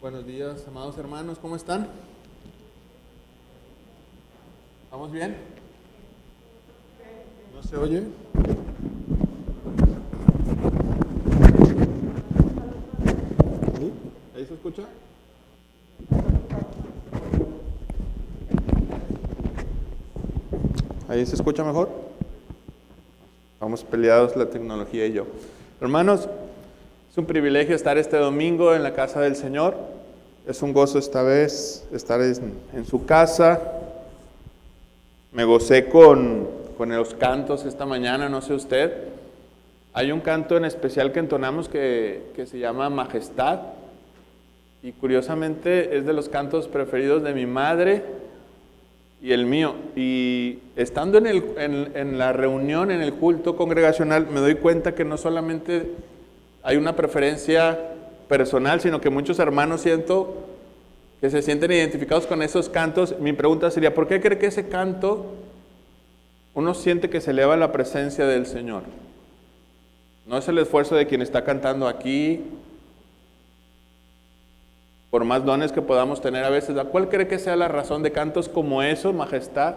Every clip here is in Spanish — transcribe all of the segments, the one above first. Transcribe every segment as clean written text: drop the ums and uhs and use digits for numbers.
Buenos días, amados hermanos, ¿cómo están? ¿Estamos bien? ¿No se oye? ¿Sí? ¿Ahí se escucha? ¿Ahí se escucha mejor? Vamos peleados la tecnología y yo. Hermanos, es un privilegio estar este domingo en la casa del Señor. Es un gozo esta vez estar en su casa. Me gocé con los cantos esta mañana, no sé usted. Hay un canto en especial que entonamos que se llama Majestad. Y curiosamente es de los cantos preferidos de mi madre y el mío. Y estando en la reunión, en el culto congregacional, me doy cuenta que no solamente hay una preferencia personal, sino que muchos hermanos siento que se sienten identificados con esos cantos. Mi pregunta sería, ¿por qué cree que ese canto uno siente que se eleva la presencia del Señor? No es el esfuerzo de quien está cantando aquí, por más dones que podamos tener a veces. ¿Cuál cree que sea la razón de cantos como eso, Majestad?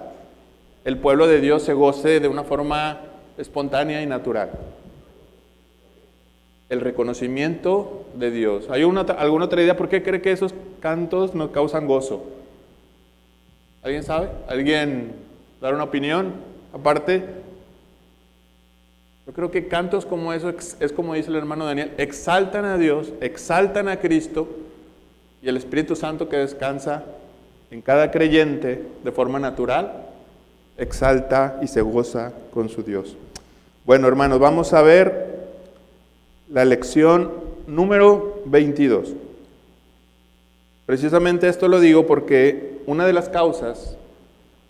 El pueblo de Dios se goce de una forma espontánea y natural. El reconocimiento de Dios. ¿Hay alguna otra idea? ¿Por qué cree que esos cantos nos causan gozo? ¿Alguien sabe? ¿Alguien dar una opinión? Aparte, yo creo que cantos como eso es como dice el hermano Daniel, exaltan a Dios, exaltan a Cristo y el Espíritu Santo que descansa en cada creyente de forma natural, exalta y se goza con su Dios. Bueno, hermanos, vamos a ver la lección número 22. Precisamente esto lo digo porque una de las causas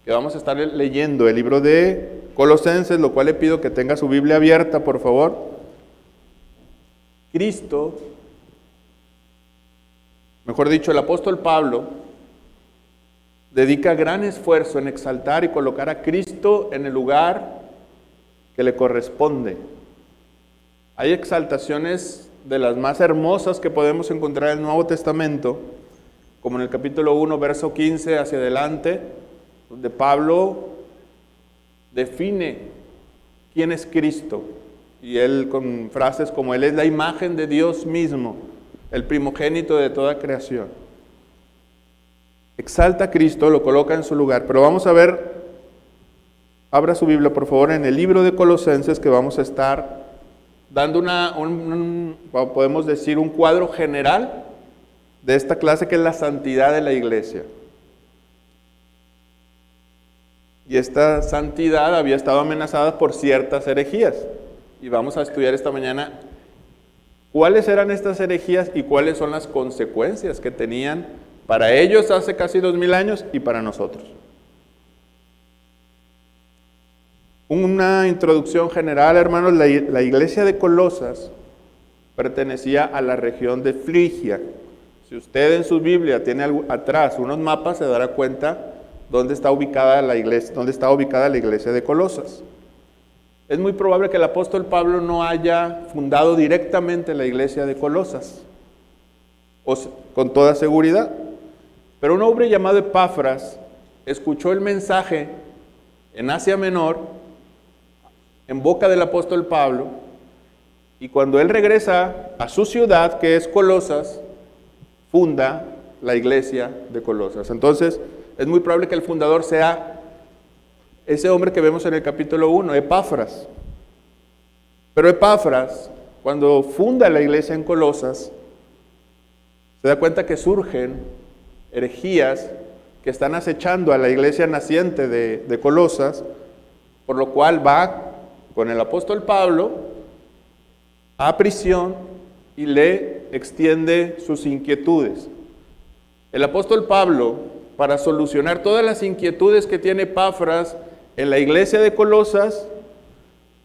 que vamos a estar leyendo el libro de Colosenses, lo cual le pido que tenga su Biblia abierta, por favor. Cristo, mejor dicho, el apóstol Pablo, dedica gran esfuerzo en exaltar y colocar a Cristo en el lugar que le corresponde. Hay exaltaciones de las más hermosas que podemos encontrar en el Nuevo Testamento, como en el capítulo 1, verso 15 hacia adelante, donde Pablo define quién es Cristo. Y él con frases como Él es la imagen de Dios mismo, el primogénito de toda creación. Exalta a Cristo, lo coloca en su lugar. Pero vamos a ver, abra su Biblia por favor en el libro de Colosenses, que vamos a estar dando podemos decir, un cuadro general de esta clase que es la santidad de la iglesia. Y esta santidad había estado amenazada por ciertas herejías. Y vamos a estudiar esta mañana cuáles eran estas herejías y cuáles son las consecuencias que tenían para ellos hace casi 2000 años y para nosotros. Una introducción general, hermanos. La iglesia de Colosas pertenecía a la región de Frigia. Si usted en su Biblia tiene atrás unos mapas, se dará cuenta dónde está ubicada la iglesia de Colosas. Es muy probable que el apóstol Pablo no haya fundado directamente la iglesia de Colosas, con toda seguridad. Pero un hombre llamado Epafras escuchó el mensaje en Asia Menor, en boca del apóstol Pablo, y cuando él regresa a su ciudad, que es Colosas, funda la iglesia de Colosas. Entonces, es muy probable que el fundador sea ese hombre que vemos en el capítulo 1, Epafras. Pero Epafras, cuando funda la iglesia en Colosas, se da cuenta que surgen herejías que están acechando a la iglesia naciente de Colosas, por lo cual va con el apóstol Pablo a prisión y le extiende sus inquietudes. El apóstol Pablo, para solucionar todas las inquietudes que tiene Epafras en la iglesia de Colosas,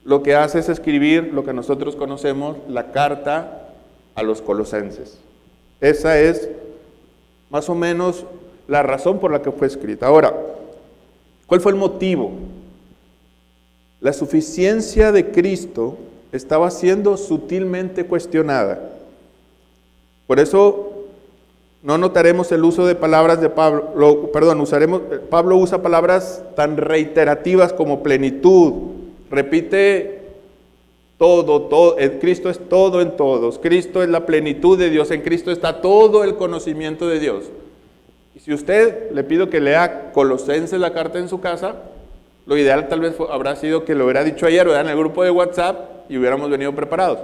lo que hace es escribir lo que nosotros conocemos, la carta a los colosenses. Esa es más o menos la razón por la que fue escrita. Ahora, ¿cuál fue el motivo? La suficiencia de Cristo estaba siendo sutilmente cuestionada. Por eso no notaremos el uso de palabras de Pablo, Pablo usa palabras tan reiterativas como plenitud, repite todo, Cristo es todo en todos, Cristo es la plenitud de Dios, en Cristo está todo el conocimiento de Dios. Y si usted, le pido que lea Colosenses, la carta en su casa, lo ideal tal vez habrá sido que lo hubiera dicho ayer, ¿verdad?, en el grupo de WhatsApp y hubiéramos venido preparados.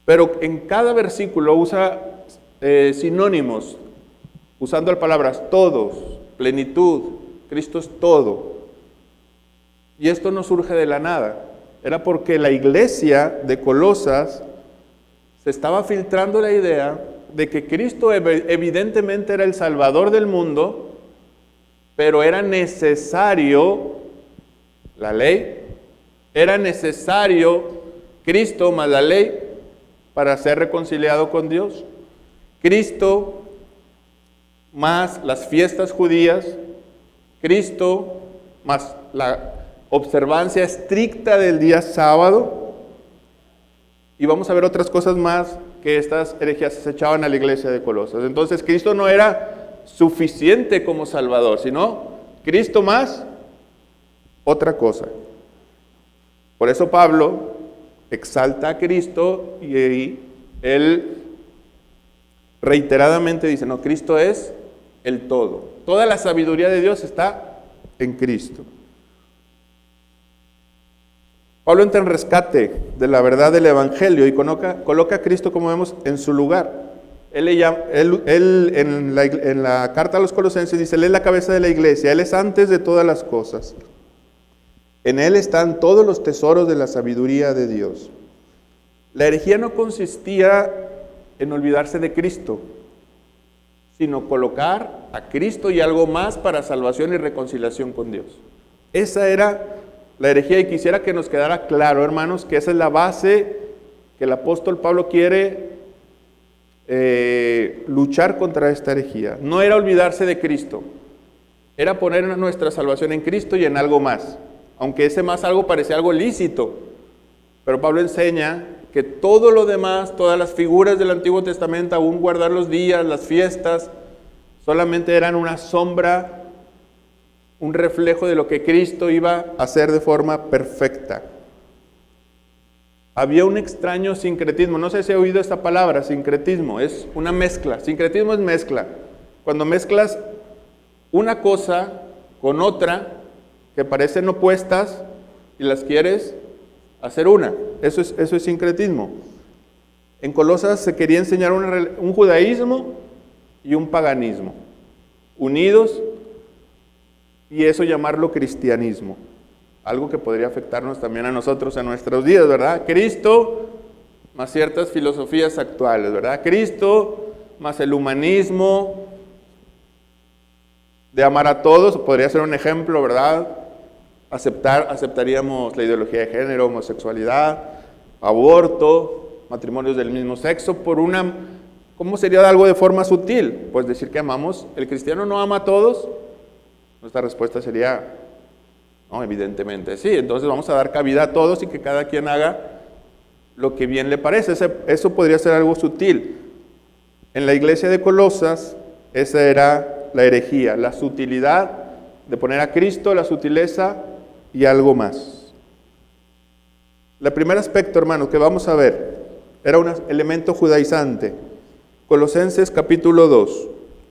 Pero en cada versículo usa sinónimos, usando palabras todos, plenitud, Cristo es todo. Y esto no surge de la nada, era porque la iglesia de Colosas se estaba filtrando la idea de que Cristo evidentemente era el Salvador del mundo, pero era necesario la ley, era necesario Cristo más la ley para ser reconciliado con Dios. Cristo más las fiestas judías, Cristo más la observancia estricta del día sábado, y vamos a ver otras cosas más que estas herejías se echaban a la iglesia de Colosas. Entonces Cristo no era suficiente como Salvador, sino Cristo más otra cosa. Por eso Pablo exalta a Cristo y él reiteradamente dice, no, Cristo es el todo. Toda la sabiduría de Dios está en Cristo. Pablo entra en rescate de la verdad del Evangelio y coloca a Cristo, como vemos, en su lugar. Él en la carta a los Colosenses dice, Él es la cabeza de la iglesia, Él es antes de todas las cosas. En Él están todos los tesoros de la sabiduría de Dios. La herejía no consistía en olvidarse de Cristo, sino colocar a Cristo y algo más para salvación y reconciliación con Dios. Esa era la herejía, y quisiera que nos quedara claro, hermanos, que esa es la base que el apóstol Pablo quiere luchar contra esta herejía. No era olvidarse de Cristo, era poner nuestra salvación en Cristo y en algo más, aunque ese más algo parecía algo lícito. Pero Pablo enseña que todo lo demás, todas las figuras del Antiguo Testamento, aún guardar los días, las fiestas, solamente eran una sombra, un reflejo de lo que Cristo iba a hacer de forma perfecta. Había un extraño sincretismo, no sé si ha oído esta palabra, sincretismo, es una mezcla. Sincretismo es mezcla. Cuando mezclas una cosa con otra que parecen opuestas y las quieres hacer una. Eso es sincretismo. En Colosas se quería enseñar un judaísmo y un paganismo unidos, y eso llamarlo cristianismo. Algo que podría afectarnos también a nosotros en nuestros días, ¿verdad? Cristo más ciertas filosofías actuales, ¿verdad? Cristo más el humanismo de amar a todos, podría ser un ejemplo, ¿verdad? Aceptaríamos la ideología de género, homosexualidad, aborto, matrimonios del mismo sexo, ¿cómo sería algo de forma sutil? Pues decir que amamos, el cristiano no ama a todos. Nuestra respuesta sería, no, evidentemente sí. Entonces vamos a dar cabida a todos y que cada quien haga lo que bien le parece. Eso podría ser algo sutil. En la iglesia de Colosas, esa era la herejía, la sutilidad de poner a Cristo, la sutileza y algo más. El primer aspecto, hermanos, que vamos a ver, era un elemento judaizante. Colosenses capítulo 2,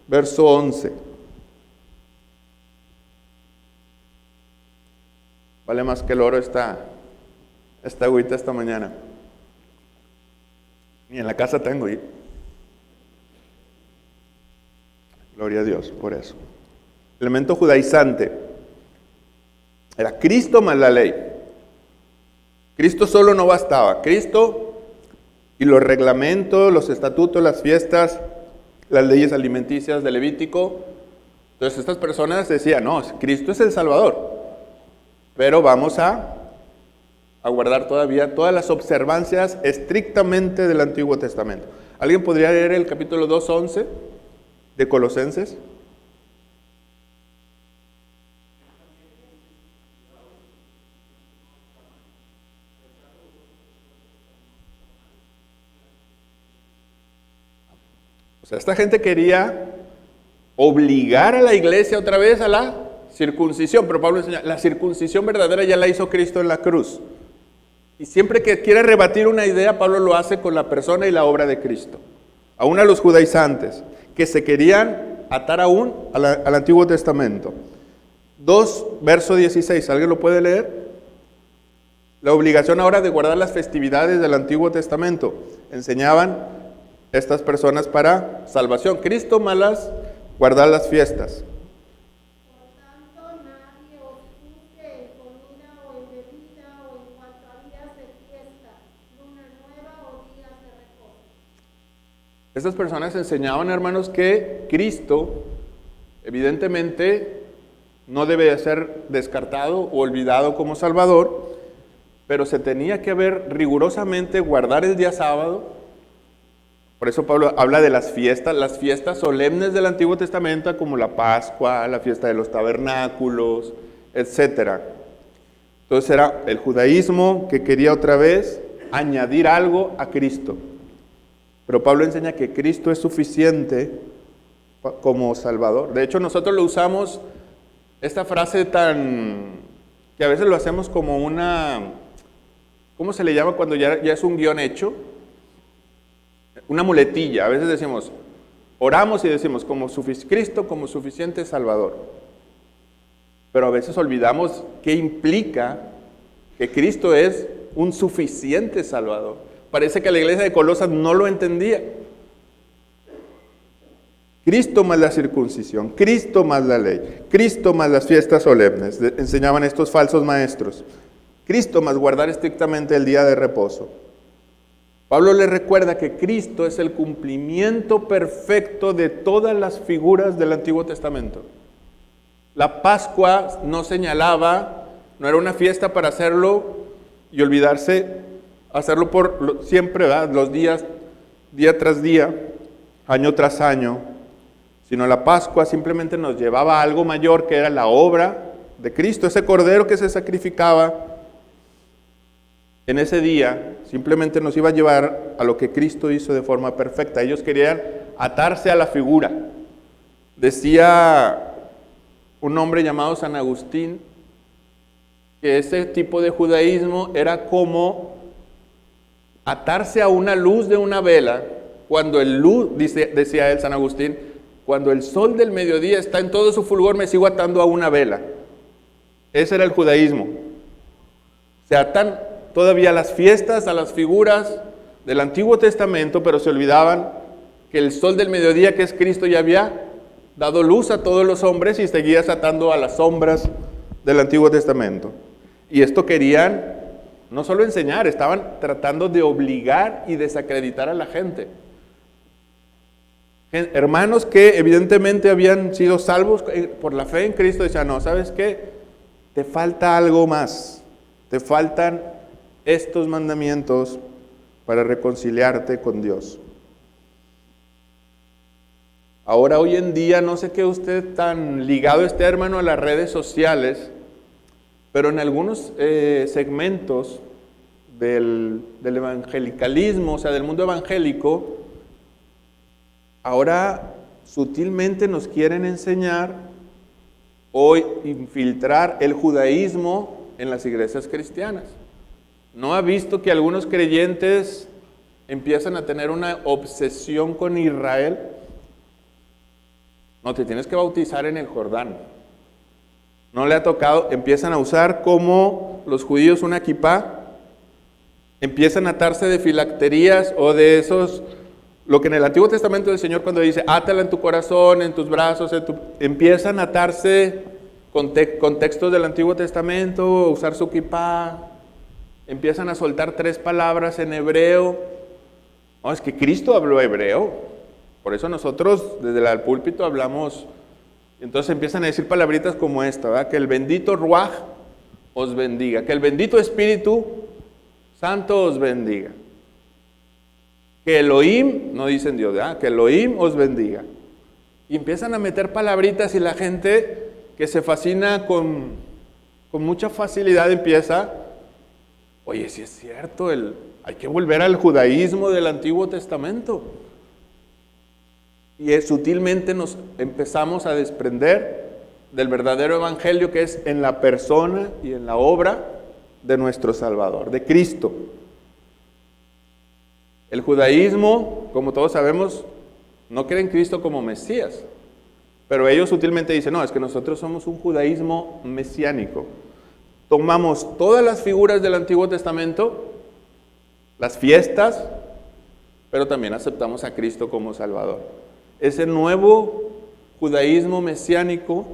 verso 11. Vale más que el oro esta agüita esta mañana. Ni en la casa tengo. Gloria a Dios por eso. Elemento judaizante. Era Cristo más la ley. Cristo solo no bastaba. Cristo y los reglamentos, los estatutos, las fiestas, las leyes alimenticias de Levítico. Entonces estas personas decían, no, Cristo es el Salvador. Pero vamos a guardar todavía todas las observancias estrictamente del Antiguo Testamento. ¿Alguien podría leer el capítulo 2:11 de Colosenses? sea, esta gente quería obligar a la iglesia otra vez a la circuncisión, pero Pablo enseña, la circuncisión verdadera ya la hizo Cristo en la cruz. Y siempre que quiere rebatir una idea, Pablo lo hace con la persona y la obra de Cristo. Aún a los judaizantes, que se querían atar aún al Antiguo Testamento. 2, verso 16, ¿alguien lo puede leer? La obligación ahora de guardar las festividades del Antiguo Testamento. Enseñaban estas personas para salvación. Cristo malas, guardar las fiestas. Por tanto, nadie os juzgue en comida o en bebida o en cuanto a días de fiesta, luna nueva o días de reposo. Estas personas enseñaban, hermanos, que Cristo, evidentemente, no debe ser descartado o olvidado como Salvador, pero se tenía que ver rigurosamente guardar el día sábado. Por eso Pablo habla de las fiestas solemnes del Antiguo Testamento, como la Pascua, la fiesta de los tabernáculos, etc. Entonces era el judaísmo que quería otra vez añadir algo a Cristo. Pero Pablo enseña que Cristo es suficiente como Salvador. De hecho, nosotros lo usamos, esta frase que a veces lo hacemos como una, ¿cómo se le llama cuando ya es un guión hecho? Una muletilla. A veces decimos, oramos y decimos, Cristo como suficiente Salvador. Pero a veces olvidamos qué implica que Cristo es un suficiente Salvador. Parece que la iglesia de Colosas no lo entendía. Cristo más la circuncisión, Cristo más la ley, Cristo más las fiestas solemnes, enseñaban estos falsos maestros. Cristo más guardar estrictamente el día de reposo. Pablo le recuerda que Cristo es el cumplimiento perfecto de todas las figuras del Antiguo Testamento. La Pascua no señalaba, no era una fiesta para hacerlo y olvidarse, hacerlo por siempre, ¿verdad? Los días, día tras día, año tras año, sino la Pascua simplemente nos llevaba a algo mayor, que era la obra de Cristo, ese cordero que se sacrificaba en ese día, simplemente nos iba a llevar a lo que Cristo hizo de forma perfecta. Ellos querían atarse a la figura. Decía un hombre llamado San Agustín que ese tipo de judaísmo era como atarse a una luz de una vela, cuando decía él, San Agustín, cuando el sol del mediodía está en todo su fulgor, me sigo atando a una vela. Ese era el judaísmo. Se atan todavía a las fiestas, a las figuras del Antiguo Testamento, pero se olvidaban que el sol del mediodía, que es Cristo, ya había dado luz a todos los hombres y seguías atando a las sombras del Antiguo Testamento. Y esto querían no solo enseñar, estaban tratando de obligar y desacreditar a la gente. Hermanos que evidentemente habían sido salvos por la fe en Cristo, decían, no, ¿sabes qué? Te falta algo más, te faltan estos mandamientos para reconciliarte con Dios. Ahora, hoy en día, no sé qué usted tan ligado esté, hermano, a las redes sociales, pero en algunos segmentos del evangelicalismo, o sea, del mundo evangélico, ahora sutilmente nos quieren enseñar o infiltrar el judaísmo en las iglesias cristianas. ¿No ha visto que algunos creyentes empiezan a tener una obsesión con Israel? No, te tienes que bautizar en el Jordán. ¿No le ha tocado? Empiezan a usar como los judíos una kipá, empiezan a atarse de filacterías o de esos, lo que en el Antiguo Testamento del Señor cuando dice, átala en tu corazón, en tus brazos, empiezan a atarse con textos del Antiguo Testamento, usar su kipá, empiezan a soltar 3 palabras en hebreo. No, es que Cristo habló hebreo, por eso nosotros desde el púlpito hablamos. Entonces empiezan a decir palabritas como esta, ¿verdad? Que el bendito Ruaj os bendiga, que el bendito Espíritu Santo os bendiga. Que Elohim, no dicen Dios, ¿verdad? Que Elohim os bendiga. Y empiezan a meter palabritas y la gente que se fascina con mucha facilidad empieza, oye, sí es cierto, hay que volver al judaísmo del Antiguo Testamento. y sutilmente nos empezamos a desprender del verdadero evangelio, que es en la persona y en la obra de nuestro Salvador, de Cristo. El judaísmo, como todos sabemos, no cree en Cristo como Mesías, pero ellos sutilmente dicen, no, es que nosotros somos un judaísmo mesiánico. Tomamos todas las figuras del Antiguo Testamento, las fiestas, pero también aceptamos a Cristo como Salvador. Ese nuevo judaísmo mesiánico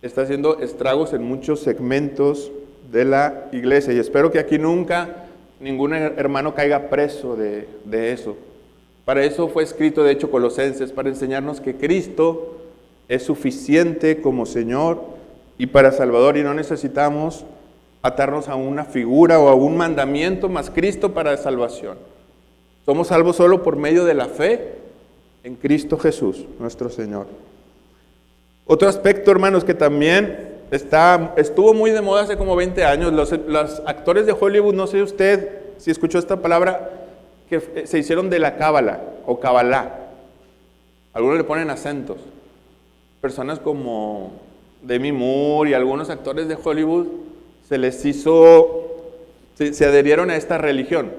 está haciendo estragos en muchos segmentos de la iglesia, y espero que aquí nunca ningún hermano caiga preso de eso. Para eso fue escrito, de hecho, Colosenses, para enseñarnos que Cristo es suficiente como Señor y para Salvador, y no necesitamos atarnos a una figura o a un mandamiento más Cristo para salvación. Somos salvos solo por medio de la fe en Cristo Jesús, nuestro Señor. Otro aspecto, hermanos, que también estuvo muy de moda hace como 20 años, los actores de Hollywood, no sé usted si escuchó esta palabra, que se hicieron de la cábala o cabalá. Algunos le ponen acentos. Personas como Demi Moore y algunos actores de Hollywood se adherieron a esta religión.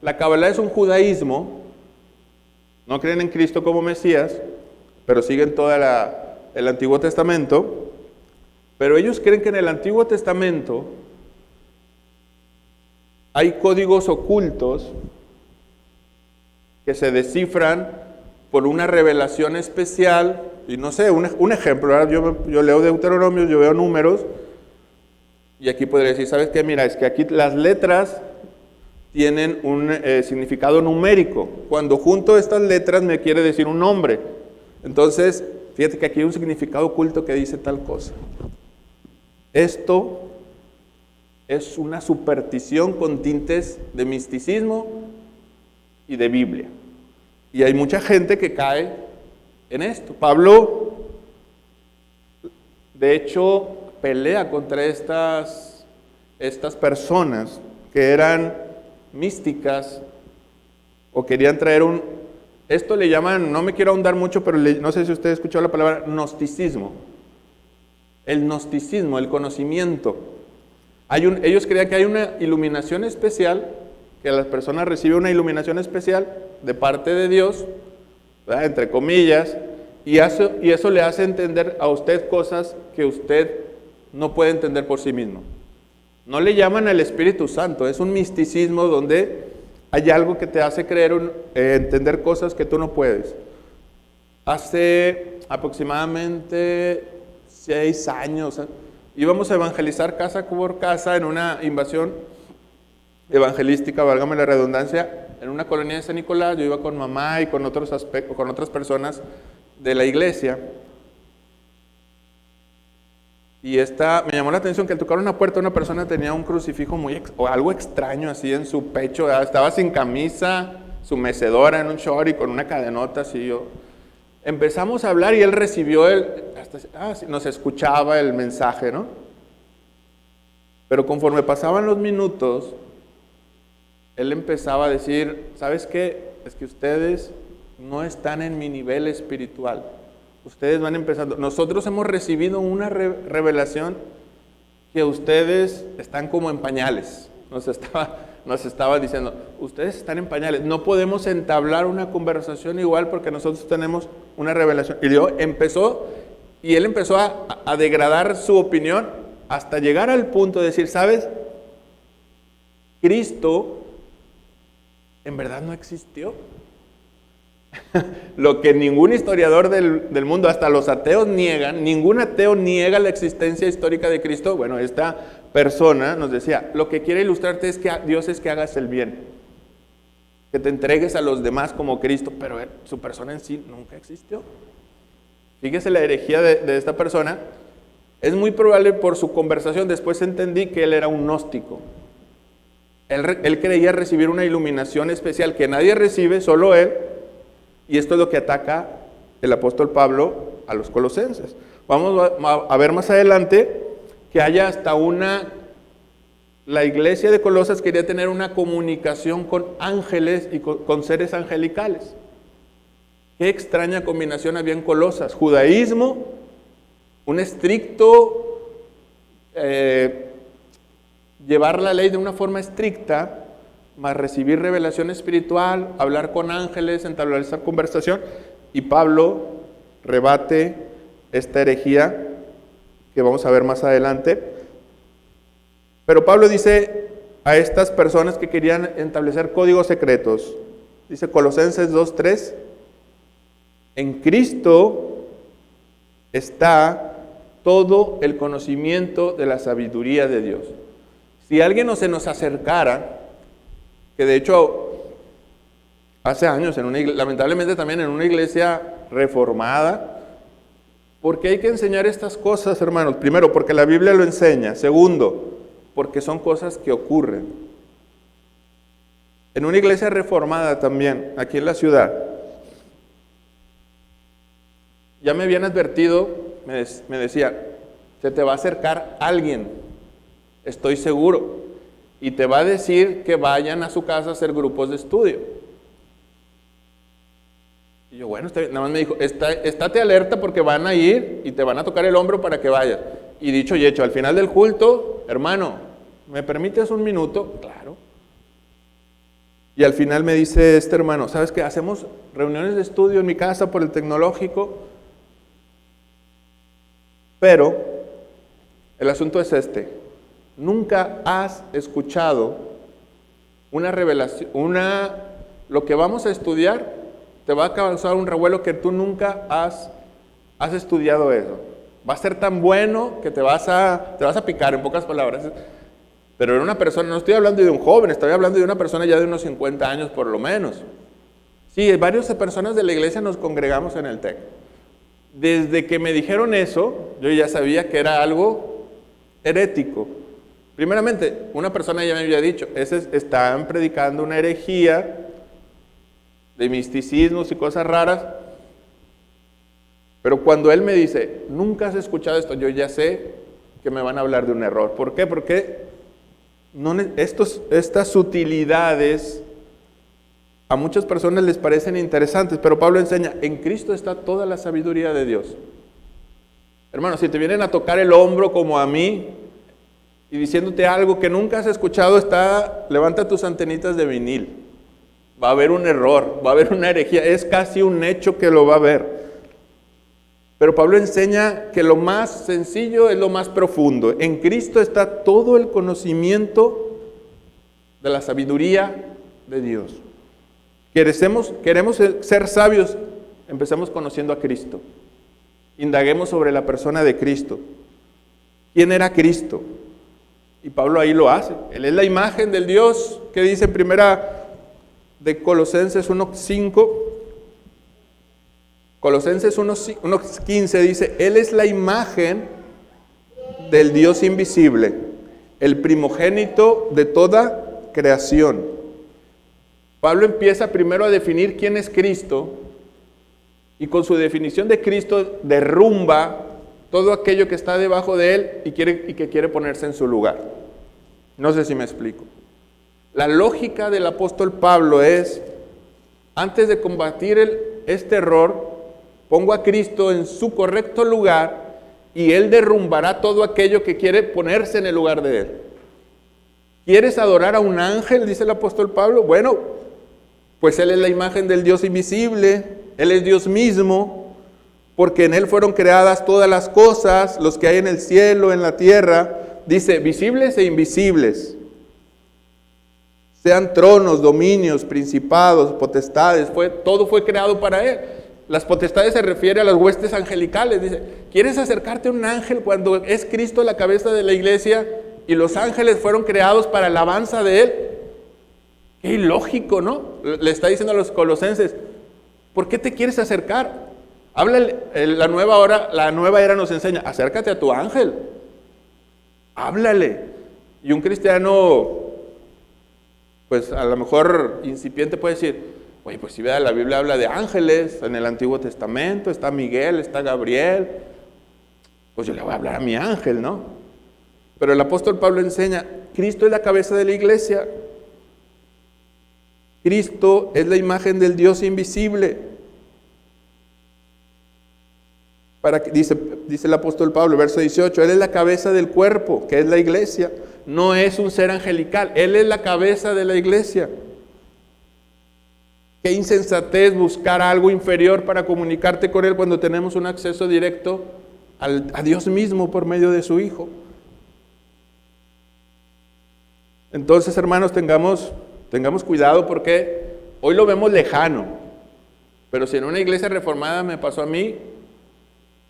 La cábala es un judaísmo, no creen en Cristo como Mesías, pero siguen todo el Antiguo Testamento. Pero ellos creen que en el Antiguo Testamento hay códigos ocultos que se descifran por una revelación especial. Y no sé, un ejemplo, ahora yo leo Deuteronomios, yo veo números, y aquí podría decir, ¿sabes qué? Mira, es que aquí las letras tienen un significado numérico. Cuando junto estas letras me quiere decir un nombre. Entonces, fíjate que aquí hay un significado oculto que dice tal cosa. Esto es una superstición con tintes de misticismo y de Biblia. Y hay mucha gente que cae en esto. Pablo, de hecho, pelea contra estas personas que eran místicas o querían traer esto le llaman, no me quiero ahondar mucho, pero no sé si usted escuchó la palabra gnosticismo. El gnosticismo, el conocimiento. Ellos creían que hay una iluminación especial, que las personas reciben una iluminación especial de parte de Dios, ¿verdad? Entre comillas, y eso le hace entender a usted cosas que usted no puede entender por sí mismo. No le llaman al Espíritu Santo, es un misticismo donde hay algo que te hace entender cosas que tú no puedes. Hace aproximadamente 6 años íbamos a evangelizar casa por casa en una invasión evangelística, válgame la redundancia, en una colonia de San Nicolás. Yo iba con mamá y con otras personas de la iglesia. Y me llamó la atención que al tocar una puerta una persona tenía un crucifijo o algo extraño así en su pecho, estaba sin camisa, su mecedora en un short y con una cadenota así. Empezamos a hablar y él recibió nos escuchaba el mensaje, ¿no? Pero conforme pasaban los minutos, él empezaba a decir, ¿sabes qué? Es que ustedes no están en mi nivel espiritual. Ustedes van empezando. Nosotros hemos recibido una revelación que ustedes están como en pañales. Nos estaba diciendo, ustedes están en pañales. No podemos entablar una conversación igual porque nosotros tenemos una revelación. Y él empezó a degradar su opinión hasta llegar al punto de decir, ¿sabes? Cristo en verdad no existió. Lo que ningún historiador del mundo, hasta los ateos niegan, ningún ateo niega la existencia histórica de Cristo. Bueno, esta persona nos decía, lo que quiere ilustrarte es que Dios es que hagas el bien, que te entregues a los demás como Cristo, pero su persona en sí nunca existió. Fíjese la herejía de esta persona. Es muy probable por su conversación, después entendí que él era un gnóstico. Él creía recibir una iluminación especial que nadie recibe, solo él. Y esto es lo que ataca el apóstol Pablo a los colosenses. Vamos a ver más adelante que haya hasta la iglesia de Colosas quería tener una comunicación con ángeles y con seres angelicales. Qué extraña combinación había en Colosas. Judaísmo, un estricto, llevar la ley de una forma estricta, más recibir revelación espiritual, hablar con ángeles, entablar esa conversación. Y Pablo rebate esta herejía que vamos a ver más adelante. Pero Pablo dice a estas personas que querían establecer códigos secretos, dice Colosenses 2:3, en Cristo está todo el conocimiento de la sabiduría de Dios. Si alguien se nos acercara, que de hecho hace años, lamentablemente también en una iglesia reformada, ¿por qué hay que enseñar estas cosas, hermanos? Primero, porque la Biblia lo enseña. Segundo, porque son cosas que ocurren. En una iglesia reformada también, aquí en la ciudad, ya me habían advertido, me decía, se te va a acercar alguien, estoy seguro, y te va a decir que vayan a su casa a hacer grupos de estudio. Y yo, bueno, nada más me dijo, estate alerta porque van a ir y te van a tocar el hombro para que vayas. Y dicho y hecho, al final del culto, hermano, ¿me permites un minuto? Claro. Y al final me dice este hermano, ¿sabes qué? Hacemos reuniones de estudio en mi casa por el tecnológico, pero el asunto es este. Nunca has escuchado una revelación, lo que vamos a estudiar te va a causar un revuelo que tú nunca has estudiado eso. Va a ser tan bueno que te vas a picar, en pocas palabras. Pero era una persona, no estoy hablando de un joven, estoy hablando de una persona ya de unos 50 años por lo menos. Sí, varias personas de la iglesia nos congregamos en el TEC. Desde que me dijeron eso, yo ya sabía que era algo herético. Primeramente, una persona ya me había dicho, están predicando una herejía de misticismos y cosas raras. Pero cuando él me dice, nunca has escuchado esto, yo ya sé que me van a hablar de un error. ¿Por qué? Porque estas sutilidades a muchas personas les parecen interesantes, pero Pablo enseña, en Cristo está toda la sabiduría de Dios. Hermano, si te vienen a tocar el hombro como a mí y diciéndote algo que nunca has escuchado, levanta tus antenitas de vinil. Va a haber un error, va a haber una herejía, es casi un hecho que lo va a haber. Pero Pablo enseña que lo más sencillo es lo más profundo. En Cristo está todo el conocimiento de la sabiduría de Dios. Queremos ser sabios, empecemos conociendo a Cristo. Indaguemos sobre la persona de Cristo. ¿Quién era Cristo? Y Pablo ahí lo hace. Él es la imagen del Dios que dice en primera de Colosenses 1:5. Colosenses 1:15 dice, Él es la imagen del Dios invisible, el primogénito de toda creación. Pablo empieza primero a definir quién es Cristo y con su definición de Cristo derrumba todo aquello que está debajo de Él y que quiere ponerse en su lugar. No sé si me explico. La lógica del apóstol Pablo es, antes de combatir este error, pongo a Cristo en su correcto lugar y Él derrumbará todo aquello que quiere ponerse en el lugar de Él. ¿Quieres adorar a un ángel? Dice el apóstol Pablo. Bueno, pues Él es la imagen del Dios invisible, Él es Dios mismo, porque en Él fueron creadas todas las cosas, los que hay en el cielo, en la tierra, dice, visibles e invisibles. Sean tronos, dominios, principados, potestades, todo fue creado para Él. Las potestades se refiere a las huestes angelicales. Dice, ¿quieres acercarte a un ángel cuando es Cristo la cabeza de la iglesia y los ángeles fueron creados para la alabanza de Él? Qué ilógico, ¿no? Le está diciendo a los colosenses, ¿por qué te quieres acercar? Háblale, la nueva era nos enseña, acércate a tu ángel. Háblale. Y un cristiano, pues a lo mejor incipiente puede decir, oye, pues si la Biblia habla de ángeles, en el Antiguo Testamento está Miguel, está Gabriel, pues yo le voy a hablar a mi ángel, ¿no? Pero el apóstol Pablo enseña, Cristo es la cabeza de la iglesia. Cristo es la imagen del Dios invisible. Dice el apóstol Pablo, verso 18, Él es la cabeza del cuerpo, que es la iglesia. No es un ser angelical, Él es la cabeza de la iglesia. Qué insensatez buscar algo inferior para comunicarte con Él cuando tenemos un acceso directo a Dios mismo por medio de su Hijo. Entonces, hermanos, tengamos cuidado porque hoy lo vemos lejano. Pero si en una iglesia reformada me pasó a mí,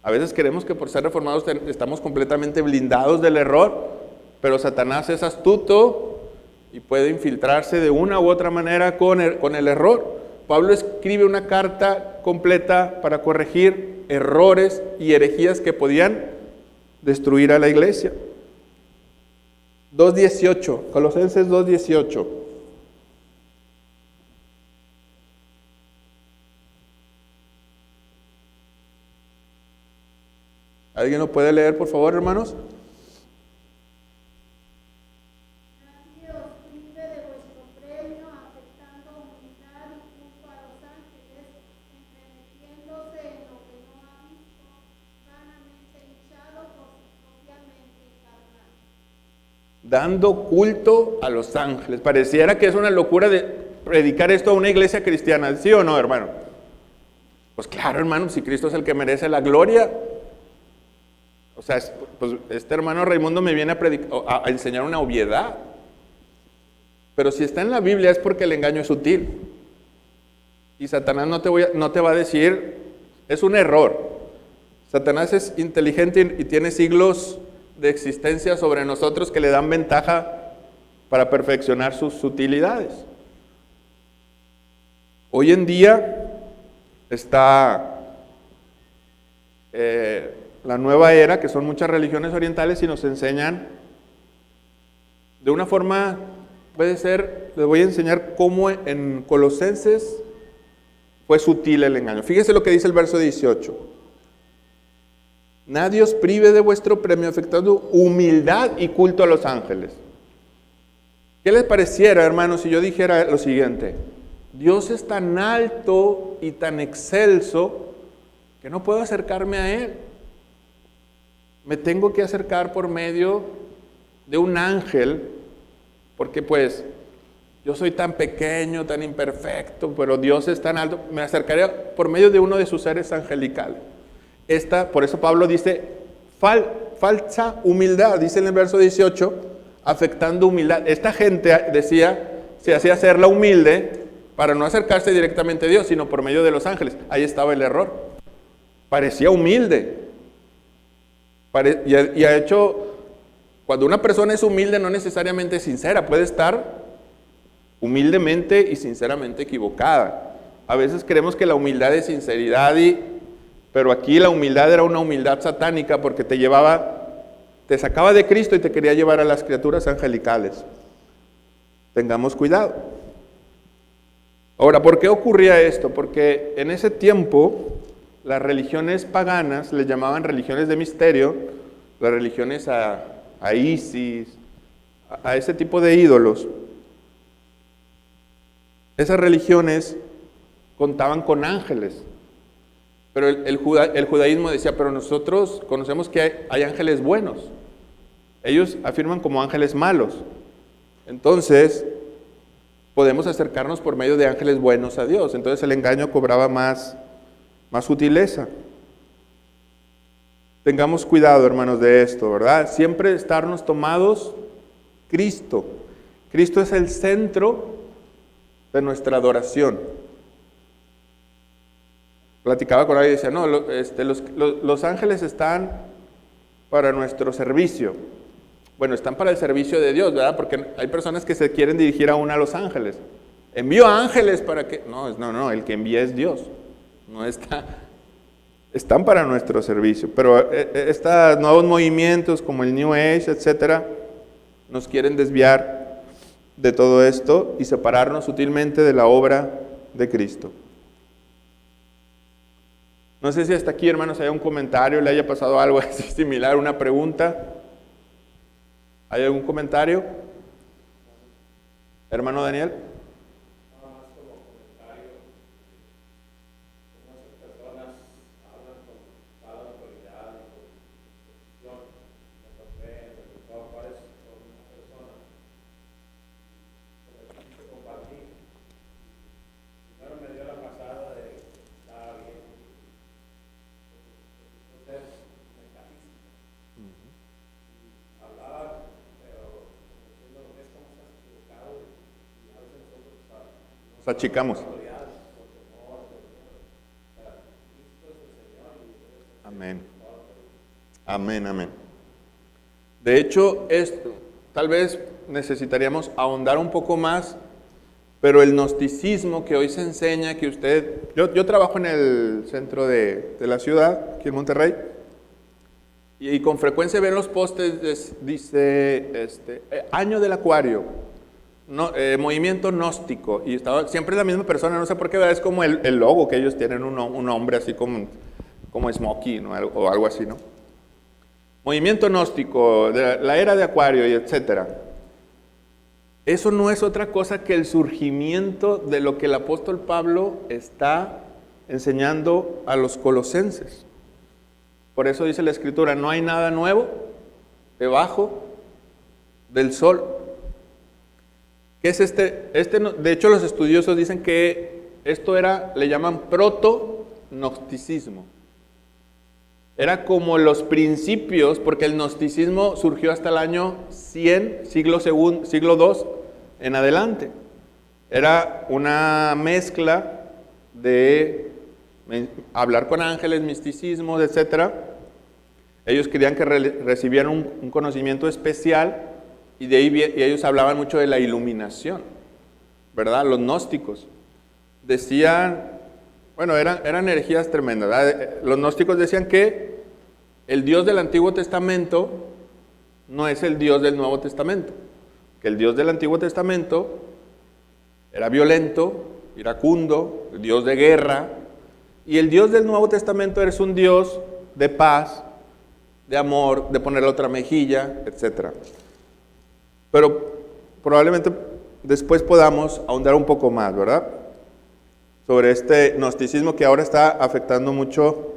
a veces creemos que por ser reformados estamos completamente blindados del error, pero Satanás es astuto y puede infiltrarse de una u otra manera con el error. Pablo escribe una carta completa para corregir errores y herejías que podían destruir a la iglesia. 2:18, Colosenses 2:18. ¿Alguien lo puede leer, por favor, hermanos? Nadie os prive de vuestro premio, afectando humildad y culto a los ángeles, entremetiéndose en lo que no ha visto, vanamente hinchado por su propia mente carnal. Dando culto a los ángeles. Pareciera que es una locura de predicar esto a una iglesia cristiana, ¿sí o no, hermano? Pues claro, hermano, si Cristo es el que merece la gloria. O sea, pues este hermano Raimundo me viene a enseñar una obviedad. Pero si está en la Biblia es porque el engaño es sutil. Y Satanás no te va a decir, es un error. Satanás es inteligente y tiene siglos de existencia sobre nosotros que le dan ventaja para perfeccionar sus sutilidades. Hoy en día está la nueva era, que son muchas religiones orientales y nos enseñan de una forma, puede ser, les voy a enseñar cómo en Colosenses fue sutil el engaño. Fíjense lo que dice el verso 18. Nadie os prive de vuestro premio afectando humildad y culto a los ángeles. ¿Qué les pareciera, hermanos, si yo dijera lo siguiente? Dios es tan alto y tan excelso que no puedo acercarme a Él. Me tengo que acercar por medio de un ángel, porque pues yo soy tan pequeño, tan imperfecto, pero Dios es tan alto. Me acercaré por medio de uno de sus seres angelicales. Por eso Pablo dice, falsa humildad, dice en el verso 18, afectando humildad. Esta gente se hacía hacerla humilde para no acercarse directamente a Dios, sino por medio de los ángeles. Ahí estaba el error. Parecía humilde. Y ha hecho, cuando una persona es humilde, no necesariamente sincera, puede estar humildemente y sinceramente equivocada. A veces creemos que la humildad es sinceridad, pero aquí la humildad era una humildad satánica porque te sacaba de Cristo y te quería llevar a las criaturas angelicales. Tengamos cuidado. Ahora, ¿por qué ocurría esto? Porque en ese tiempo las religiones paganas le llamaban religiones de misterio, las religiones a Isis, a ese tipo de ídolos. Esas religiones contaban con ángeles, pero el judaísmo decía, pero nosotros conocemos que hay ángeles buenos. Ellos afirman como ángeles malos. Entonces, podemos acercarnos por medio de ángeles buenos a Dios. Entonces el engaño cobraba más sutileza. Tengamos cuidado, hermanos, de esto, ¿verdad? Siempre estarnos tomados Cristo. Cristo es el centro de nuestra adoración. Platicaba con alguien y decía, no, los ángeles están para nuestro servicio. Bueno, están para el servicio de Dios, ¿verdad? Porque hay personas que se quieren dirigir aún a los ángeles. Envío ángeles para que... No, el que envía es Dios. No están para nuestro servicio. Pero estos nuevos movimientos como el New Age, etcétera, nos quieren desviar de todo esto y separarnos sutilmente de la obra de Cristo. No sé si hasta aquí, hermanos, hay un comentario, le haya pasado algo así similar, una pregunta. ¿Hay algún comentario? Hermano Daniel. Como esas personas hablan con Nos achicamos. Amén. Amén, amén. De hecho, esto, tal vez necesitaríamos ahondar un poco más, pero el gnosticismo que hoy se enseña, que yo trabajo en el centro de la ciudad, aquí en Monterrey, y con frecuencia ven los postes, dice, año del acuario, movimiento gnóstico, y siempre es la misma persona, no sé por qué, ¿verdad? Es como el logo que ellos tienen, un hombre así como Smokey, ¿no? O algo así, ¿no? Movimiento gnóstico, de la era de acuario, y etcétera. Eso no es otra cosa que el surgimiento de lo que el apóstol Pablo está enseñando a los colosenses. Por eso dice la Escritura, no hay nada nuevo debajo del sol. ¿Qué es de hecho, los estudiosos dicen que esto le llaman proto-gnosticismo. Era como los principios, porque el gnosticismo surgió hasta el año 100, siglo II en adelante. Era una mezcla de hablar con ángeles, misticismo, etc. Ellos querían que recibieran un conocimiento especial y de ahí y ellos hablaban mucho de la iluminación, ¿verdad? Los gnósticos decían, bueno, eran energías tremendas, ¿verdad? Los gnósticos decían que el Dios del Antiguo Testamento no es el Dios del Nuevo Testamento, que el Dios del Antiguo Testamento era violento, iracundo, el Dios de guerra, y el Dios del Nuevo Testamento es un Dios de paz, de amor, de poner la otra mejilla, etc. Pero probablemente después podamos ahondar un poco más, ¿verdad? Sobre este gnosticismo que ahora está afectando mucho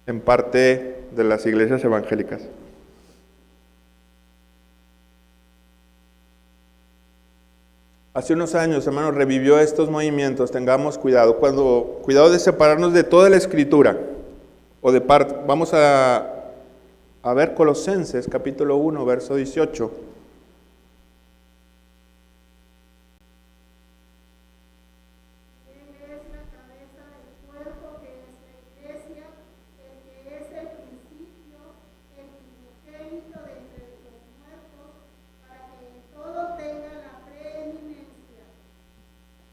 en parte de las iglesias evangélicas. Hace unos años, hermanos, revivió estos movimientos. Tengamos cuidado. Cuidado de separarnos de toda la Escritura. O de parte. Vamos a ver Colosenses, capítulo 1, verso 18.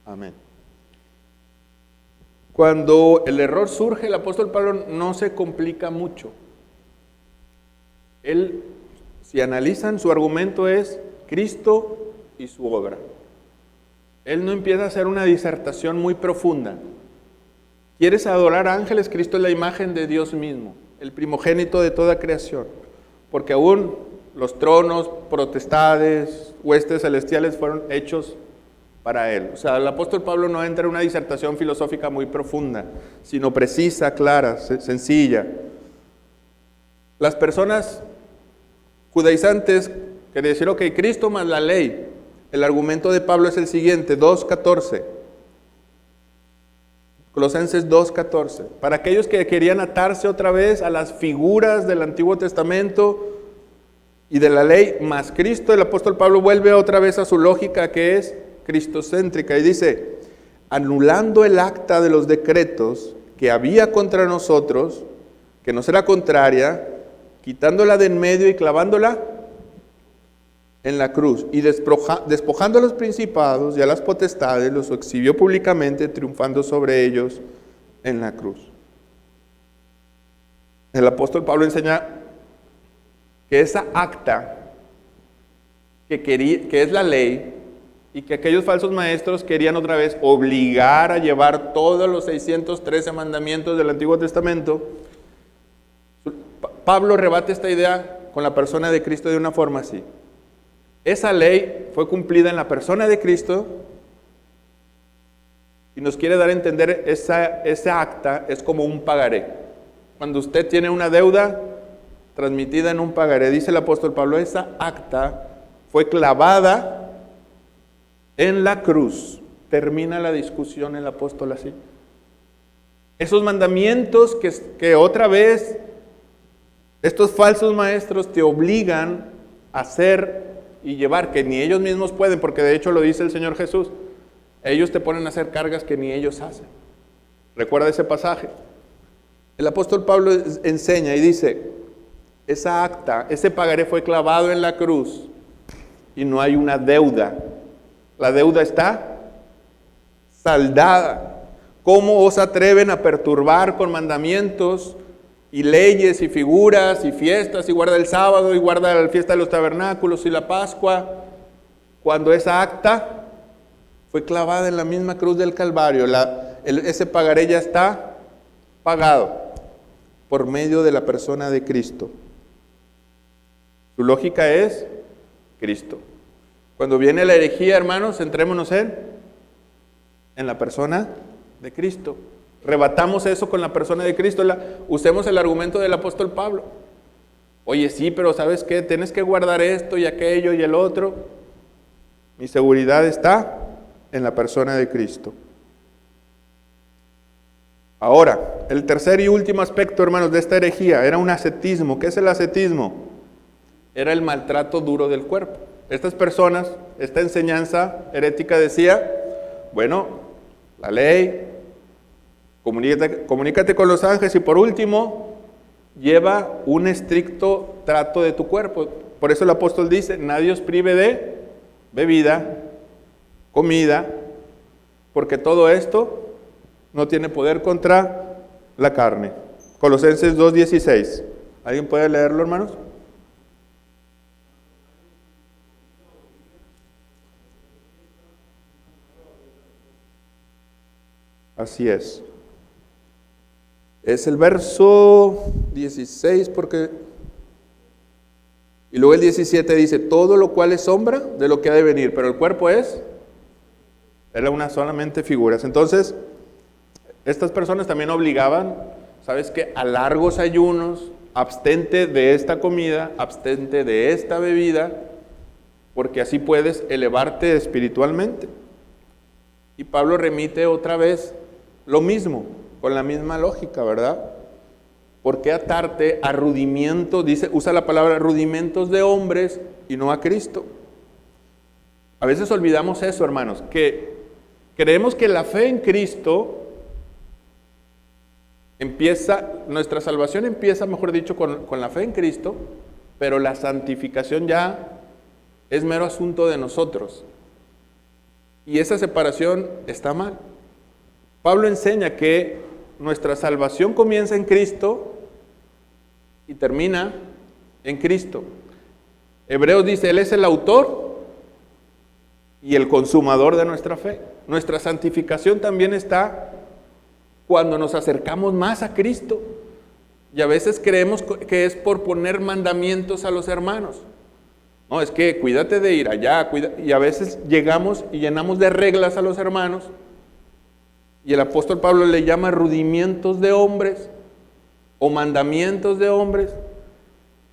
Amén. Cuando el error surge, el apóstol Pablo no se complica mucho. Él, si analizan, su argumento es Cristo y su obra. Él no empieza a hacer una disertación muy profunda. ¿Quieres adorar a ángeles? Cristo es la imagen de Dios mismo, el primogénito de toda creación. Porque aún los tronos, potestades, huestes celestiales fueron hechos para él. O sea, el apóstol Pablo no entra en una disertación filosófica muy profunda, sino precisa, clara, sencilla. Las personas judaizantes querían decir, ok, Cristo más la ley. El argumento de Pablo es el siguiente, 2:14. Colosenses 2:14. Para aquellos que querían atarse otra vez a las figuras del Antiguo Testamento y de la ley más Cristo, el apóstol Pablo vuelve otra vez a su lógica que es cristocéntrica y dice, anulando el acta de los decretos que había contra nosotros, que nos era contraria, quitándola de en medio y clavándola en la cruz, y despojando a los principados y a las potestades, los exhibió públicamente, triunfando sobre ellos en la cruz. El apóstol Pablo enseña que esa acta, que es la ley, y que aquellos falsos maestros querían otra vez obligar a llevar todos los 613 mandamientos del Antiguo Testamento, Pablo rebate esta idea con la persona de Cristo de una forma así. Esa ley fue cumplida en la persona de Cristo y nos quiere dar a entender esa acta es como un pagaré. Cuando usted tiene una deuda transmitida en un pagaré, dice el apóstol Pablo, esa acta fue clavada en la cruz. Termina la discusión el apóstol así. Esos mandamientos que otra vez estos falsos maestros te obligan a hacer y llevar, que ni ellos mismos pueden, porque de hecho lo dice el Señor Jesús. Ellos te ponen a hacer cargas que ni ellos hacen. ¿Recuerda ese pasaje? El apóstol Pablo enseña y dice, esa acta, ese pagaré fue clavado en la cruz y no hay una deuda. La deuda está saldada. ¿Cómo os atreven a perturbar con mandamientos y leyes y figuras y fiestas y guarda el sábado y guarda la fiesta de los tabernáculos y la Pascua, cuando esa acta fue clavada en la misma cruz del Calvario? Ese pagaré ya está pagado por medio de la persona de Cristo. Su lógica es Cristo. Cuando viene la herejía, hermanos, centrémonos en la persona de Cristo. Rebatamos eso con la persona de Cristo. Usemos el argumento del apóstol Pablo. Oye, sí, pero ¿sabes qué? Tienes que guardar esto y aquello y el otro. Mi seguridad está en la persona de Cristo. Ahora, el tercer y último aspecto, hermanos, de esta herejía era un ascetismo. ¿Qué es el ascetismo? Era el maltrato duro del cuerpo. Estas personas, esta enseñanza herética decía, bueno, la ley, comunícate con los ángeles y por último, lleva un estricto trato de tu cuerpo. Por eso el apóstol dice, nadie os prive de bebida, comida, porque todo esto no tiene poder contra la carne. Colosenses 2:16. ¿Alguien puede leerlo, hermanos? Así es. Es el verso 16 porque... Y luego el 17 dice, todo lo cual es sombra de lo que ha de venir, pero el cuerpo era una solamente figuras. Entonces, estas personas también obligaban, ¿sabes qué? A largos ayunos, abstente de esta comida, abstente de esta bebida, porque así puedes elevarte espiritualmente. Y Pablo remite otra vez lo mismo, con la misma lógica, ¿verdad? ¿Por qué atarte a rudimentos? Usa la palabra rudimentos de hombres y no a Cristo. A veces olvidamos eso, hermanos, que creemos que la fe en Cristo nuestra salvación empieza, mejor dicho, con la fe en Cristo, pero la santificación ya es mero asunto de nosotros. Y esa separación está mal. Pablo enseña que nuestra salvación comienza en Cristo y termina en Cristo. Hebreos dice, Él es el autor y el consumador de nuestra fe. Nuestra santificación también está cuando nos acercamos más a Cristo. Y a veces creemos que es por poner mandamientos a los hermanos. No, es que cuídate de ir allá, y a veces llegamos y llenamos de reglas a los hermanos. Y el apóstol Pablo le llama rudimentos de hombres o mandamientos de hombres.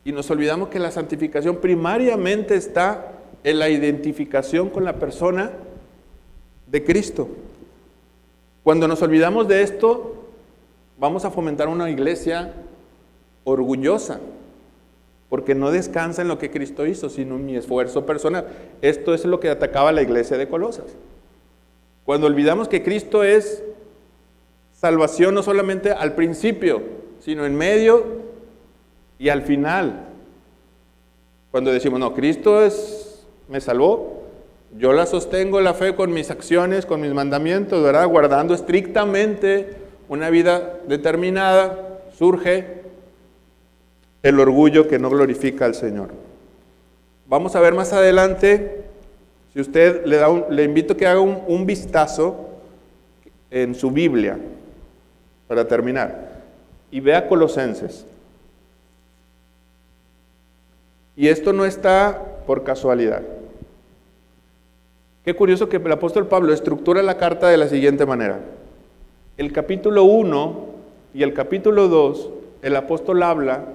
Y nos olvidamos que la santificación primariamente está en la identificación con la persona de Cristo. Cuando nos olvidamos de esto, vamos a fomentar una iglesia orgullosa, porque no descansa en lo que Cristo hizo, sino en mi esfuerzo personal. Esto es lo que atacaba la iglesia de Colosas. Cuando olvidamos que Cristo es salvación no solamente al principio, sino en medio y al final. Cuando decimos, no, Cristo me salvó, yo la sostengo la fe con mis acciones, con mis mandamientos, ¿verdad? Guardando estrictamente una vida determinada, surge el orgullo que no glorifica al Señor. Vamos a ver más adelante, si usted le invito a que haga un vistazo en su Biblia, para terminar, y vea Colosenses. Y esto no está por casualidad. Qué curioso que el apóstol Pablo estructura la carta de la siguiente manera. El capítulo 1 y el capítulo 2, el apóstol habla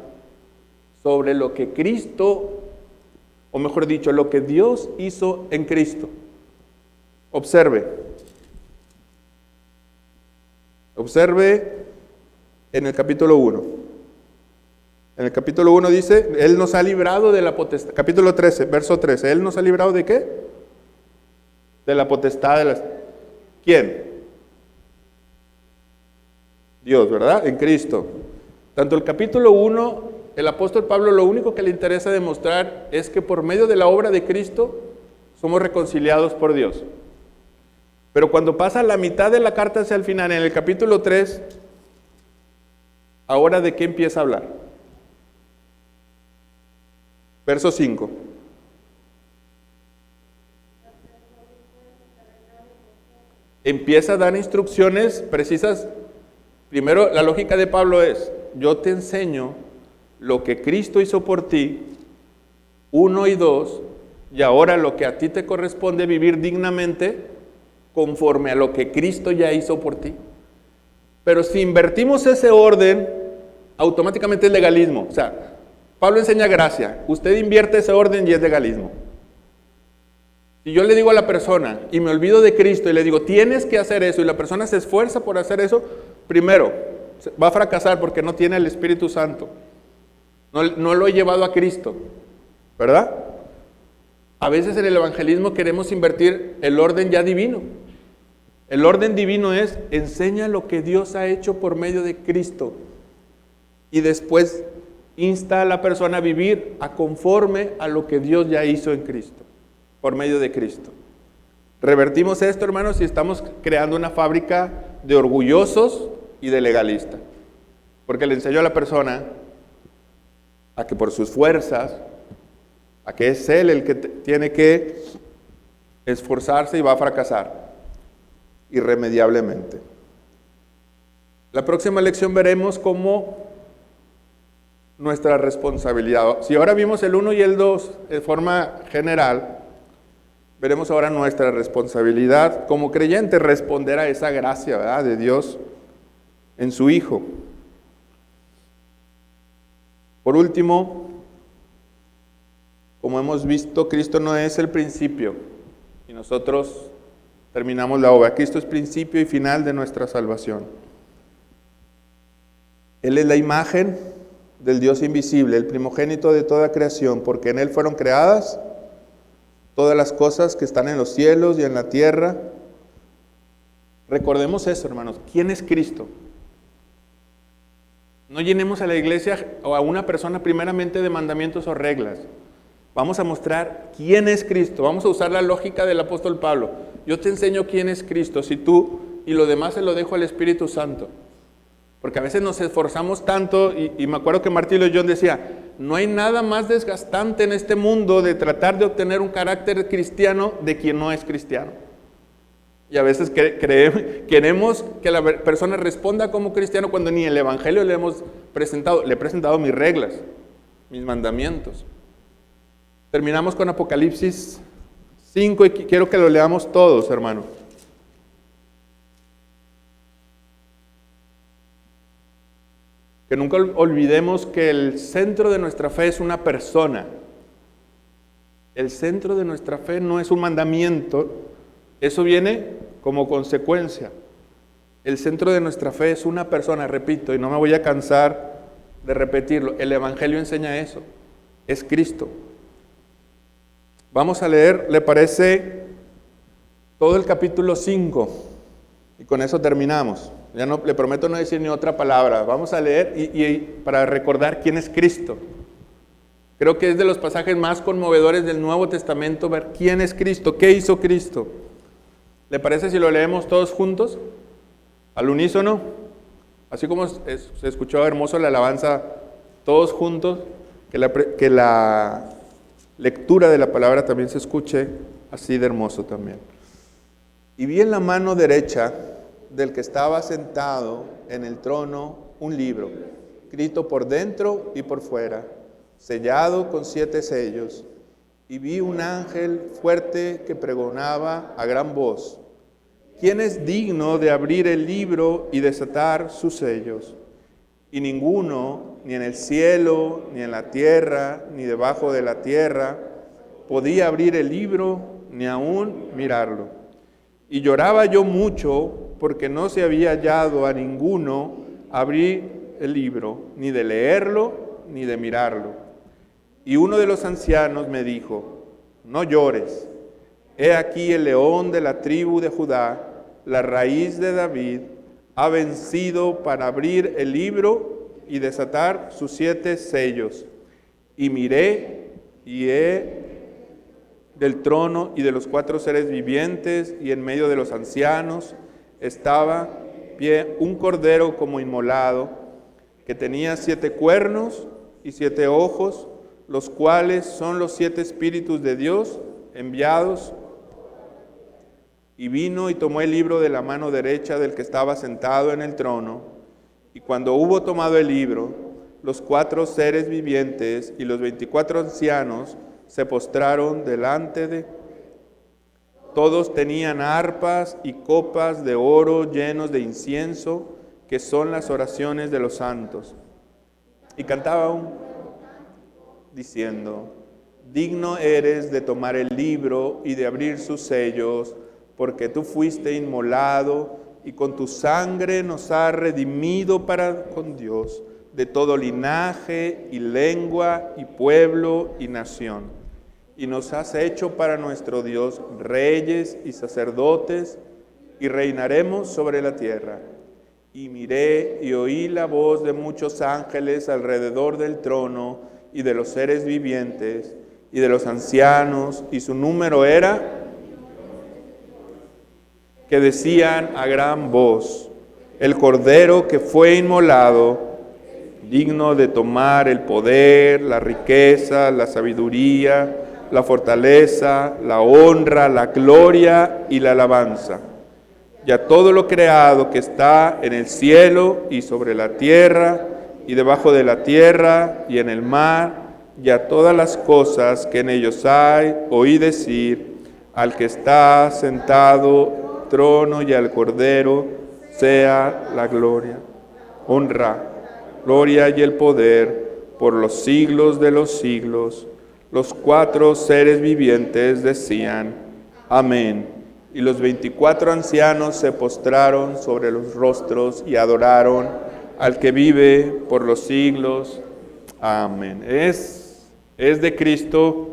sobre lo que Cristo, o mejor dicho, lo que Dios hizo en Cristo. Observe en el capítulo 1. En el capítulo 1 dice, Él nos ha librado de la potestad. Capítulo 13, verso 13. ¿Él nos ha librado de qué? De la potestad ¿Quién? Dios, ¿verdad? En Cristo. Tanto el capítulo 1, el apóstol Pablo lo único que le interesa demostrar es que por medio de la obra de Cristo somos reconciliados por Dios. Pero cuando pasa la mitad de la carta hacia el final, en el capítulo 3, ¿ahora de qué empieza a hablar? Verso 5. Empieza a dar instrucciones precisas. Primero, la lógica de Pablo es, yo te enseño lo que Cristo hizo por ti, 1 y 2, y ahora lo que a ti te corresponde vivir dignamente conforme a lo que Cristo ya hizo por ti. Pero si invertimos ese orden, automáticamente es legalismo. O sea, Pablo enseña gracia, usted invierte ese orden y es legalismo. Si yo le digo a la persona y me olvido de Cristo y le digo, tienes que hacer eso, y la persona se esfuerza por hacer eso, primero, va a fracasar porque no tiene el Espíritu Santo. No lo he llevado a Cristo, ¿verdad? A veces en el evangelismo queremos invertir el orden ya divino. El orden divino es, enseña lo que Dios ha hecho por medio de Cristo. Y después insta a la persona a vivir a conforme a lo que Dios ya hizo en Cristo, por medio de Cristo. Revertimos esto, hermanos, y estamos creando una fábrica de orgullosos y de legalistas. Porque le enseño a la persona a que por sus fuerzas, a que es él el que tiene que esforzarse y va a fracasar irremediablemente. La próxima lección veremos cómo nuestra responsabilidad. Si ahora vimos el 1 y el 2 de forma general, veremos ahora nuestra responsabilidad como creyentes, responder a esa gracia, ¿verdad?, de Dios en su Hijo. Por último, como hemos visto, Cristo no es el principio y nosotros terminamos la obra. Cristo es principio y final de nuestra salvación. Él es la imagen del Dios invisible, el primogénito de toda creación, porque en Él fueron creadas todas las cosas que están en los cielos y en la tierra. Recordemos eso, hermanos. ¿Quién es Cristo? No llenemos a la iglesia o a una persona primeramente de mandamientos o reglas. Vamos a mostrar quién es Cristo. Vamos a usar la lógica del apóstol Pablo. Yo te enseño quién es Cristo, si tú, y lo demás se lo dejo al Espíritu Santo. Porque a veces nos esforzamos tanto, y me acuerdo que Martín Lloyd Jones decía, no hay nada más desgastante en este mundo de tratar de obtener un carácter cristiano de quien no es cristiano. Y a veces queremos que la persona responda como cristiano cuando ni el Evangelio le hemos presentado. Le he presentado mis reglas, mis mandamientos. Terminamos con Apocalipsis 5 y quiero que lo leamos todos, hermano. Que nunca olvidemos que el centro de nuestra fe es una persona. El centro de nuestra fe no es un mandamiento, eso viene como consecuencia. El centro de nuestra fe es una persona, repito, y no me voy a cansar de repetirlo. El Evangelio enseña eso, es Cristo. Vamos a leer, ¿le parece? Todo el capítulo 5 y con eso terminamos. Ya no, le prometo no decir ni otra palabra. Vamos a leer y para recordar quién es Cristo. Creo que es de los pasajes más conmovedores del Nuevo Testamento ver quién es Cristo, qué hizo Cristo. ¿Le parece si lo leemos todos juntos? Al unísono. Así como se escuchó hermoso la alabanza, todos juntos, que la lectura de la palabra también se escuche así de hermoso también. Y vi en la mano derecha del que estaba sentado en el trono un libro, escrito por dentro y por fuera, sellado con 7 sellos. Y vi un ángel fuerte que pregonaba a gran voz: ¿quién es digno de abrir el libro y desatar sus sellos? Y ninguno, ni en el cielo, ni en la tierra, ni debajo de la tierra, podía abrir el libro, ni aún mirarlo. Y lloraba yo mucho, porque no se había hallado a ninguno abrir el libro, ni de leerlo, ni de mirarlo. Y uno de los ancianos me dijo: no llores, he aquí el león de la tribu de Judá, la raíz de David, ha vencido para abrir el libro y desatar sus 7 sellos. Y miré, y he del trono y de los 4 seres vivientes, y en medio de los ancianos estaba pie un cordero como inmolado, que tenía 7 cuernos y 7 ojos, los cuales son los 7 espíritus de Dios enviados. Y vino y tomó el libro de la mano derecha del que estaba sentado en el trono, y cuando hubo tomado el libro, los 4 seres vivientes y los 24 ancianos se postraron delante de. Todos tenían arpas y copas de oro llenos de incienso, que son las oraciones de los santos. Y cantaban diciendo: digno eres de tomar el libro y de abrir sus sellos, porque tú fuiste inmolado y con tu sangre nos has redimido para con Dios, de todo linaje y lengua y pueblo y nación. Y nos has hecho para nuestro Dios reyes y sacerdotes, y reinaremos sobre la tierra. Y miré y oí la voz de muchos ángeles alrededor del trono, y de los seres vivientes, y de los ancianos, y su número era, que decían a gran voz: el Cordero que fue inmolado, digno de tomar el poder, la riqueza, la sabiduría, la fortaleza, la honra, la gloria y la alabanza. Y a todo lo creado que está en el cielo y sobre la tierra y debajo de la tierra y en el mar, y a todas las cosas que en ellos hay, oí decir: al que está sentado en el trono y al Cordero sea la gloria, honra, gloria y el poder por los siglos de los siglos. Los 4 seres vivientes decían: amén. Y los 24 ancianos se postraron sobre los rostros y adoraron al que vive por los siglos. Amén. Es de Cristo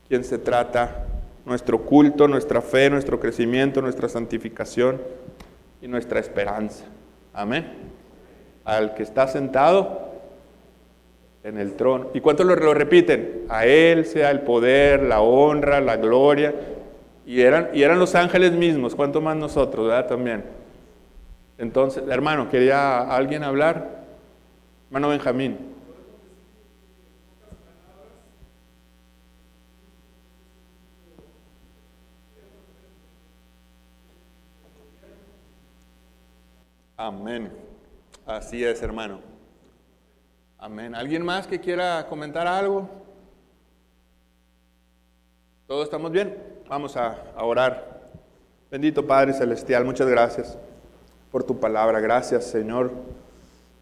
quien se trata nuestro culto, nuestra fe, nuestro crecimiento, nuestra santificación y nuestra esperanza. Amén. Al que está sentado en el trono. ¿Y cuántos lo repiten? A Él sea el poder, la honra, la gloria. Y eran los ángeles mismos. ¿Cuánto más nosotros, verdad? También. Entonces, hermano, ¿quería alguien hablar? Hermano Benjamín. Amén. Así es, hermano. Amén. ¿Alguien más que quiera comentar algo? ¿Todos estamos bien? Vamos a orar. Bendito Padre Celestial, muchas gracias por tu palabra. Gracias, Señor,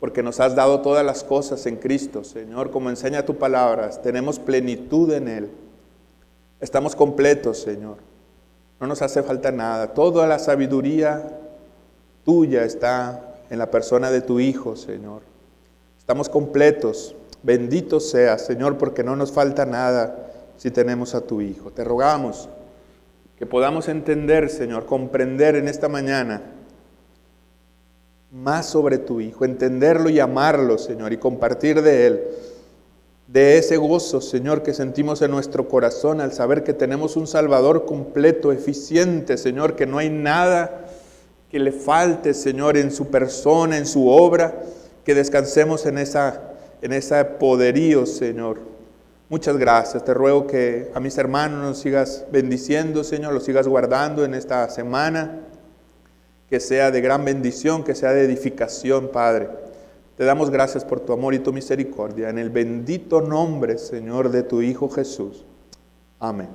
porque nos has dado todas las cosas en Cristo, Señor, como enseña tu palabra. Tenemos plenitud en Él. Estamos completos, Señor. No nos hace falta nada. Toda la sabiduría tuya está en la persona de tu Hijo, Señor. Estamos completos. Bendito seas, Señor, porque no nos falta nada si tenemos a tu Hijo. Te rogamos que podamos entender, Señor, comprender en esta mañana más sobre tu Hijo, entenderlo y amarlo, Señor, y compartir de Él, de ese gozo, Señor, que sentimos en nuestro corazón al saber que tenemos un Salvador completo, eficiente, Señor, que no hay nada que le falte, Señor, en su persona, en su obra, que descansemos en ese poderío, Señor. Muchas gracias. Te ruego que a mis hermanos nos sigas bendiciendo, Señor, los sigas guardando en esta semana, que sea de gran bendición, que sea de edificación, Padre. Te damos gracias por tu amor y tu misericordia, en el bendito nombre, Señor, de tu Hijo Jesús. Amén.